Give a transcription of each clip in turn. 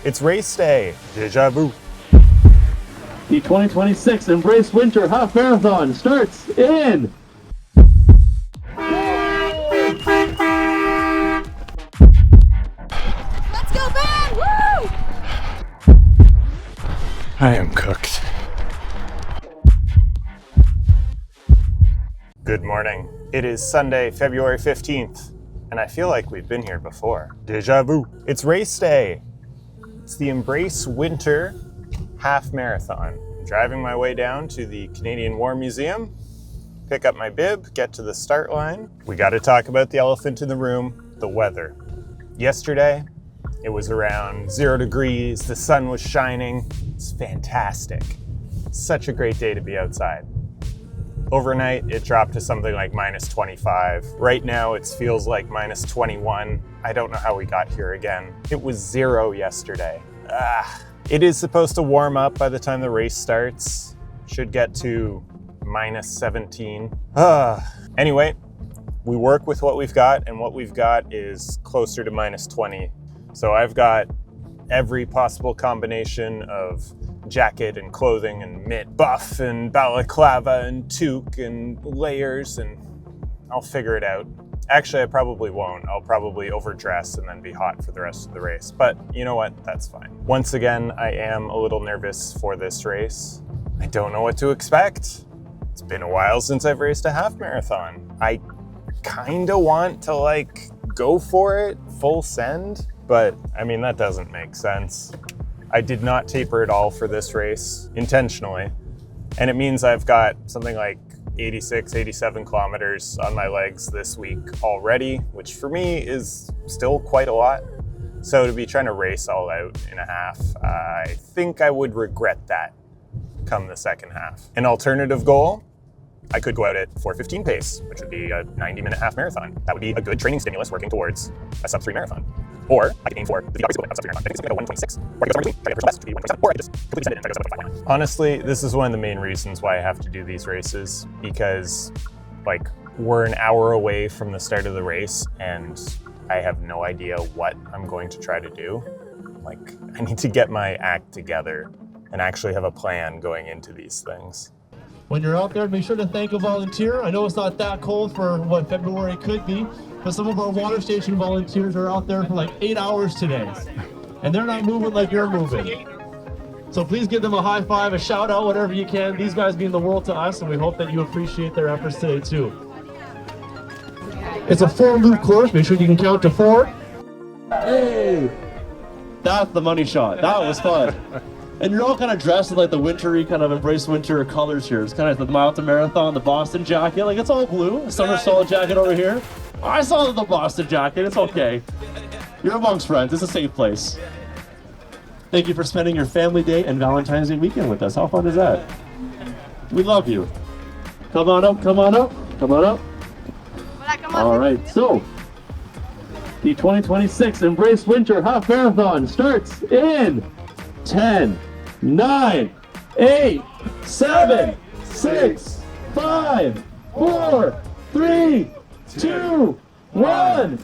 It's race day. Deja vu. The 2026 Embrace Winter Half Marathon starts in... Let's go, man! Woo! I am cooked. Good morning. It is Sunday, February 15th, and I feel like we've been here before. Deja vu. It's race day. It's the Embrace Winter Half Marathon. I'm driving my way down to the Canadian War Museum, pick up my bib, get to the start line. We got to talk about the elephant in the room, the weather. Yesterday, it was around 0 degrees, the sun was shining. It's fantastic. Such a great day to be outside. Overnight, it dropped to something like minus 25. Right now, it feels like minus 21. I don't know how we got here again. It was 0 yesterday. It is supposed to warm up by the time the race starts. Should get to minus 17. Anyway, we work with what we've got, and what we've got is closer to minus 20. So I've got every possible combination of jacket and clothing and mitt, buff and balaclava and toque and layers, and I'll figure it out. Actually, I probably won't. I'll probably overdress and then be hot for the rest of the race. But you know what? That's fine. Once again, I am a little nervous for this race. I don't know what to expect. It's been a while since I've raced a half marathon. I kind of want to go for it full send, but I mean, that doesn't make sense. I did not taper at all for this race intentionally. And it means I've got something like 86, 87 kilometers on my legs this week already, which for me is still quite a lot. So to be trying to race all out in a half, I think I would regret that come the second half. An alternative goal, I could go out at 4:15 pace, which would be a 90-minute half marathon. That would be a good training stimulus working towards a sub-3 marathon. Or I could aim for the opposite of sub-3 marathon. I think it's going to go 1:26. Or I could go somewhere between, try to push the best to be 1:27. Or I just completely send it and try to go 7:5. Honestly, this is one of the main reasons why I have to do these races, because we're an hour away from the start of the race and I have no idea what I'm going to try to do. I need to get my act together and actually have a plan going into these things. When you're out there, make sure to thank a volunteer. I know it's not that cold for what February could be, but some of our water station volunteers are out there for 8 hours today, and they're not moving like you're moving. So please give them a high five, a shout out, whatever you can. These guys mean the world to us, and we hope that you appreciate their efforts today too. It's a 4-loop course. Make sure you can count to 4. Hey, that's the money shot. That was fun. And you're all kind of dressed in the wintry, kind of Embrace Winter colors here. It's kind of the Mountain Marathon, the Boston jacket. It's all blue. A Somersault jacket over here. I saw the Boston jacket. It's okay. You're amongst friends. It's a safe place. Thank you for spending your family day and Valentine's Day weekend with us. How fun is that? We love you. Come on up, come on up, come on up. All right, so the 2026 Embrace Winter Half Marathon starts in 10, 9, 8, 7, 6, 5, 4, 3, 2, 1.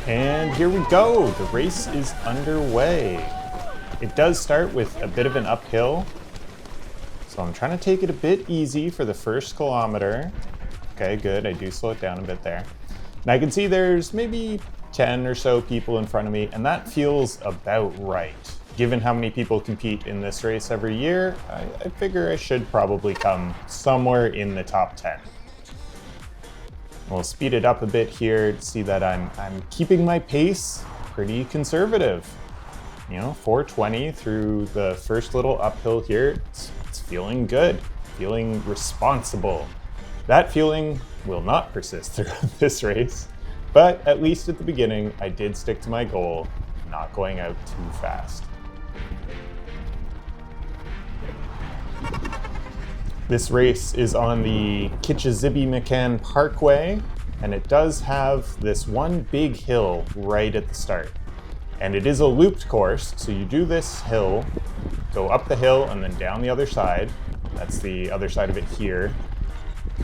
And here we go. The race is underway. It does start with a bit of an uphill, so I'm trying to take it a bit easy for the first kilometer. Okay, good. I do slow it down a bit there. And I can see there's maybe 10 or so people in front of me, and that feels about right. Given how many people compete in this race every year, I figure I should probably come somewhere in the top 10. We'll speed it up a bit here to see that I'm keeping my pace pretty conservative. 4:20 through the first little uphill here. It's feeling good, feeling responsible. That feeling will not persist throughout this race, but at least at the beginning, I did stick to my goal, not going out too fast. This race is on the Kitchissippi-McCann Parkway, and it does have this one big hill right at the start. And it is a looped course, so you do this hill, go up the hill and then down the other side. That's the other side of it here.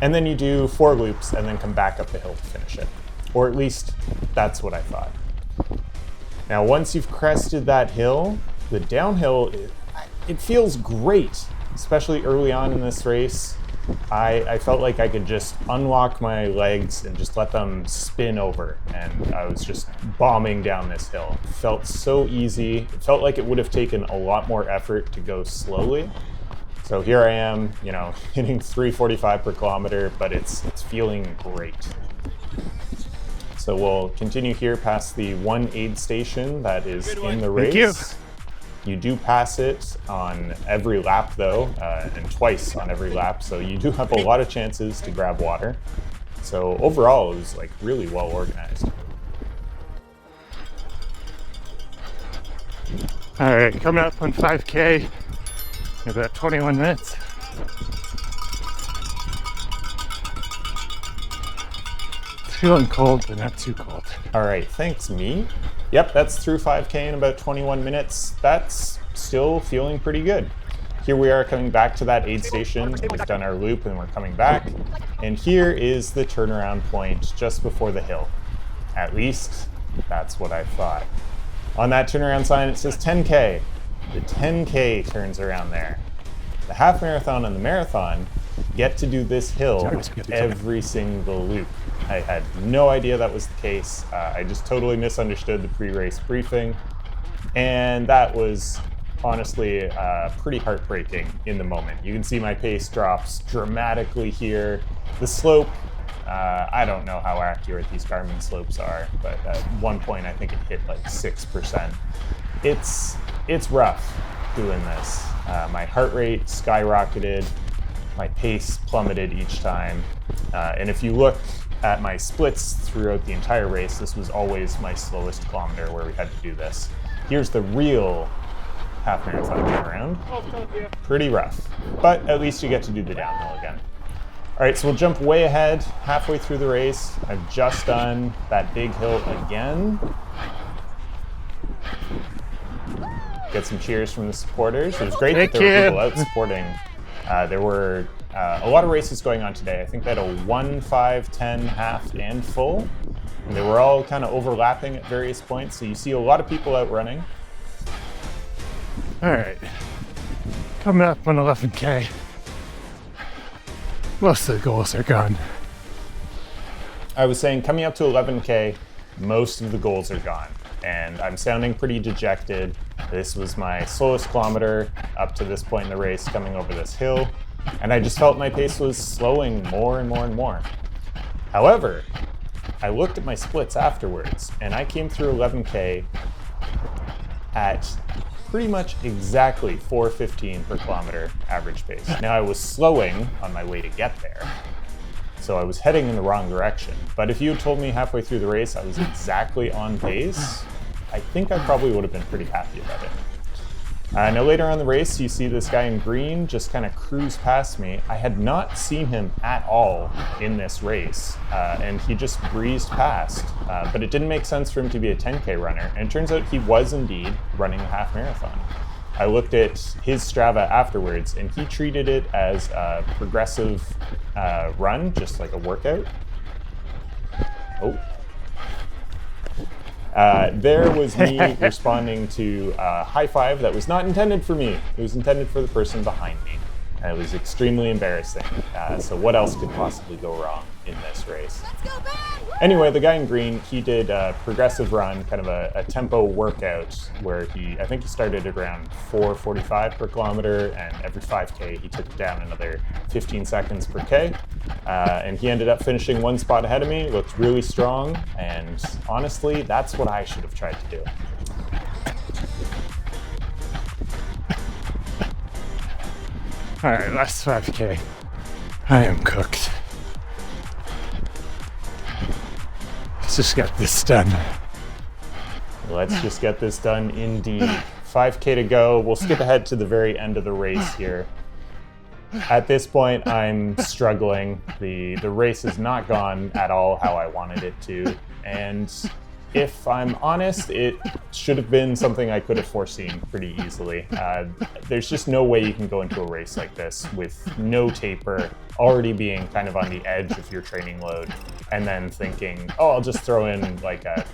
And then you do 4 loops and then come back up the hill to finish it. Or at least that's what I thought. Now, once you've crested that hill, the downhill, it feels great, especially early on in this race. I felt like I could just unlock my legs and just let them spin over, and I was just bombing down this hill. It felt so easy. It felt like it would have taken a lot more effort to go slowly. So here I am, you know, hitting 345 per kilometer, but it's feeling great. So we'll continue here past the one aid station that is in the race. Thank You do pass it on every lap though, and twice on every lap, so you do have a lot of chances to grab water. So overall, it was like really well organized. All right, coming up on 5K in about 21 minutes. It's feeling cold, but not too cold. All right, thanks, me. Yep, that's through 5K in about 21 minutes. That's still feeling pretty good. Here we are coming back to that aid station. We've done our loop and we're coming back. And here is the turnaround point just before the hill. At least, that's what I thought. On that turnaround sign, it says 10K. The 10K turns around there. The half marathon and the marathon get to do this hill every single loop. I had no idea that was the case. I just totally misunderstood the pre-race briefing. And that was honestly pretty heartbreaking in the moment. You can see my pace drops dramatically here. The slope, I don't know how accurate these Garmin slopes are, but at one point I think it hit like 6%. It's rough doing this. My heart rate skyrocketed, my pace plummeted each time. And if you look at my splits throughout the entire race, this was always my slowest kilometer where we had to do this. Here's the real half marathon turnaround. Pretty rough, but at least you get to do the downhill again. All right, so we'll jump way ahead, halfway through the race. I've just done that big hill again. Get some cheers from the supporters. It was great that there were people out supporting. There were a lot of races going on today. I think they had a 1, 5, 10, half, and full. And they were all kind of overlapping at various points. So you see a lot of people out running. All right, coming up on 11K. Most of the goals are gone. I was saying coming up to 11K, most of the goals are gone. And I'm sounding pretty dejected. This was my slowest kilometer up to this point in the race, coming over this hill. And I just felt my pace was slowing more and more and more. However, I looked at my splits afterwards, and I came through 11K at pretty much exactly 4:15 per kilometer average pace. Now I was slowing on my way to get there, so I was heading in the wrong direction. But if you had told me halfway through the race I was exactly on pace, I think I probably would have been pretty happy about it. Now later on in the race, you see this guy in green just kind of cruise past me. I had not seen him at all in this race, and he just breezed past. But it didn't make sense for him to be a 10K runner, and it turns out he was indeed running a half marathon. I looked at his Strava afterwards, and he treated it as a progressive run, just like a workout. Oh. There was me responding to a high five that was not intended for me. It was intended for the person behind me. And it was extremely embarrassing. So what else could possibly go wrong in this race? Let's go, Ben! Anyway, the guy in green, he did a progressive run, kind of a tempo workout where I think he started at around 4:45 per kilometer, and every 5K he took it down another 15 seconds per K. And he ended up finishing one spot ahead of me, looked really strong, and honestly, that's what I should have tried to do. All right, last 5K. I am cooked. Let's just get this done. Let's just get this done indeed. 5K to go. We'll skip ahead to the very end of the race here. At this point, I'm struggling. The race has not gone at all how I wanted it to. And If I'm honest, it should have been something I could have foreseen pretty easily. There's just no way you can go into a race like this with no taper, already being kind of on the edge of your training load, and then thinking, oh, I'll just throw in like a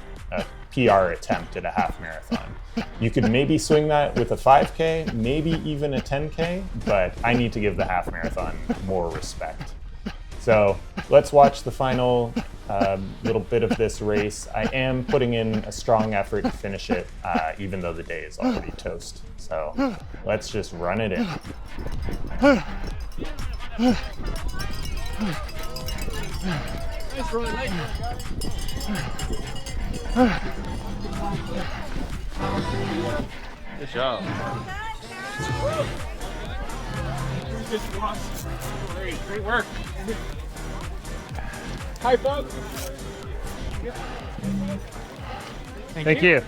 PR attempt at a half marathon. You could maybe swing that with a 5K, maybe even a 10K, but I need to give the half marathon more respect. So let's watch the final little bit of this race. I am putting in a strong effort to finish it, even though the day is already toast. So let's just run it in. Good job. Great work. High five. Thank you.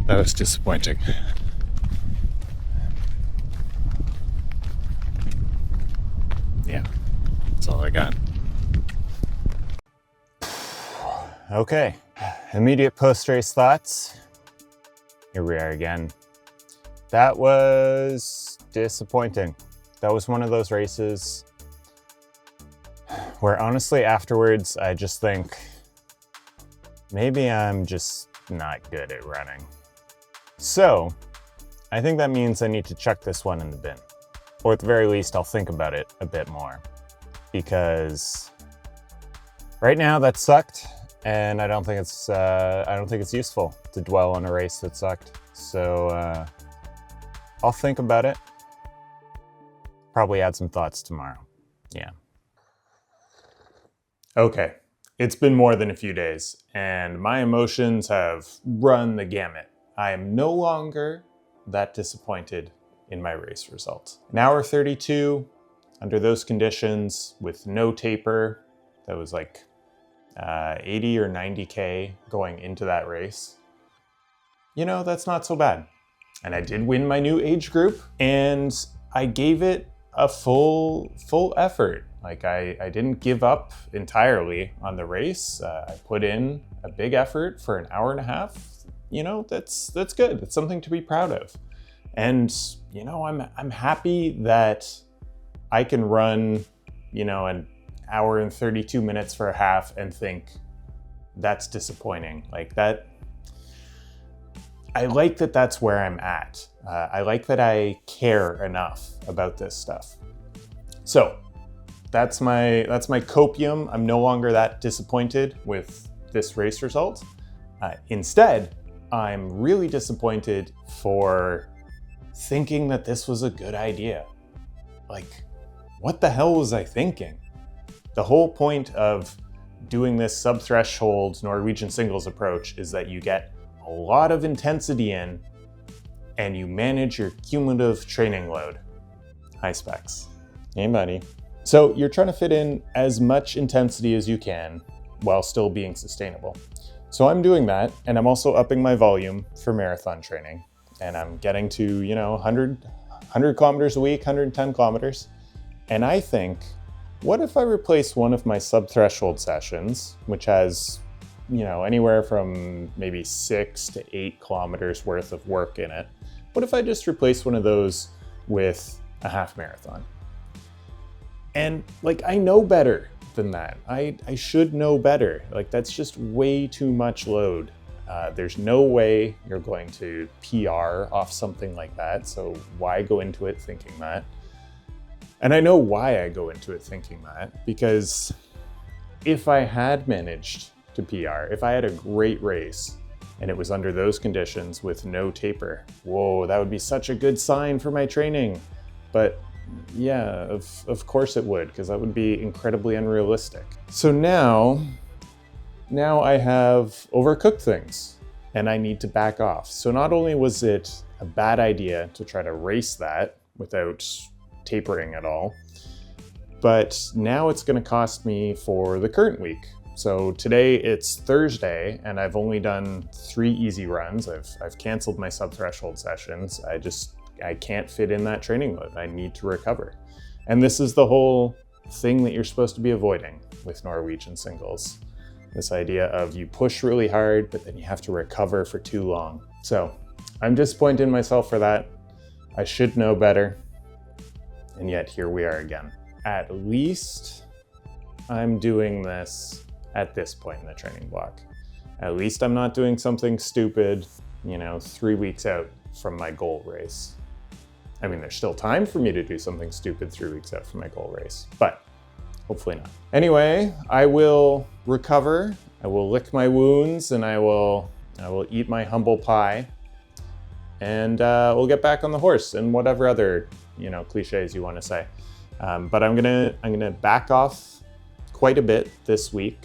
That was disappointing. Yeah, that's all I got. Okay, immediate post-race thoughts. Here we are again. That was disappointing. That was one of those races where honestly afterwards I just think maybe I'm just not good at running. So I think that means I need to chuck this one in the bin. Or at the very least, I'll think about it a bit more. Because right now that sucked, and I don't think it's useful to dwell on a race that sucked. So I'll think about it. Probably add some thoughts tomorrow. Yeah. Okay, it's been more than a few days, and my emotions have run the gamut. I am no longer that disappointed in my race result. An hour 32, under those conditions, with no taper, that was like 80 or 90K going into that race. You know, that's not so bad. And I did win my new age group, and I gave it a full effort. Like I didn't give up entirely on the race. I put in a big effort for an hour and a half. You know, that's good. It's something to be proud of. And, you know, I'm happy that I can run, you know, an hour and 32 minutes for a half and think that's disappointing. Like that, I like that that's where I'm at. I like that I care enough about this stuff. So that's my copium. I'm no longer that disappointed with this race result. Instead, I'm really disappointed for thinking that this was a good idea. Like, what the hell was I thinking? The whole point of doing this sub-threshold Norwegian singles approach is that you get a lot of intensity in and you manage your cumulative training load. Hi, Specs. Hey, buddy. So you're trying to fit in as much intensity as you can while still being sustainable. So I'm doing that, and I'm also upping my volume for marathon training. And I'm getting to, you know, 100 kilometers a week, 110 kilometers. And I think, what if I replace one of my sub-threshold sessions, which has, you know, anywhere from maybe 6 to 8 kilometers worth of work in it. What if I just replace one of those with a half marathon? And like, I know better than that. I should know better. Like, that's just way too much load. There's no way you're going to PR off something like that. So why go into it thinking that? And I know why I go into it thinking that, because if I had managed to PR, if I had a great race and it was under those conditions with no taper, whoa, that would be such a good sign for my training. But yeah, of course it would, because that would be incredibly unrealistic. So now I have overcooked things and I need to back off. So not only was it a bad idea to try to race that without tapering at all, but now it's going to cost me for the current week. So today it's Thursday and I've only done 3 easy runs. I've canceled my sub-threshold sessions. I just I can't fit in that training load. I need to recover. And this is the whole thing that you're supposed to be avoiding with Norwegian singles. This idea of you push really hard, but then you have to recover for too long. So I'm disappointed in myself for that. I should know better. And yet here we are again. At least I'm doing this at this point in the training block. At least I'm not doing something stupid, 3 weeks out from my goal race. I mean, there's still time for me to do something stupid 3 weeks out from my goal race, but hopefully not. Anyway, I will recover, I will lick my wounds, and I will eat my humble pie, and we'll get back on the horse and whatever other, cliches you want to say. But I'm gonna back off quite a bit this week.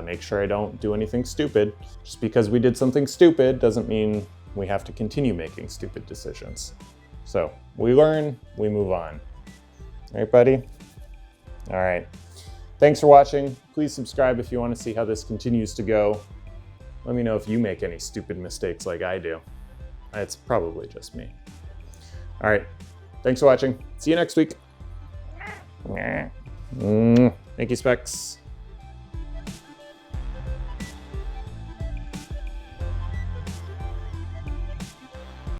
Make sure I don't do anything stupid. Just because we did something stupid doesn't mean we have to continue making stupid decisions. So we learn, we move on. All right, buddy? All right. Thanks for watching. Please subscribe if you want to see how this continues to go. Let me know if you make any stupid mistakes like I do. It's probably just me. All right. Thanks for watching. See you next week. Thank you, Specs.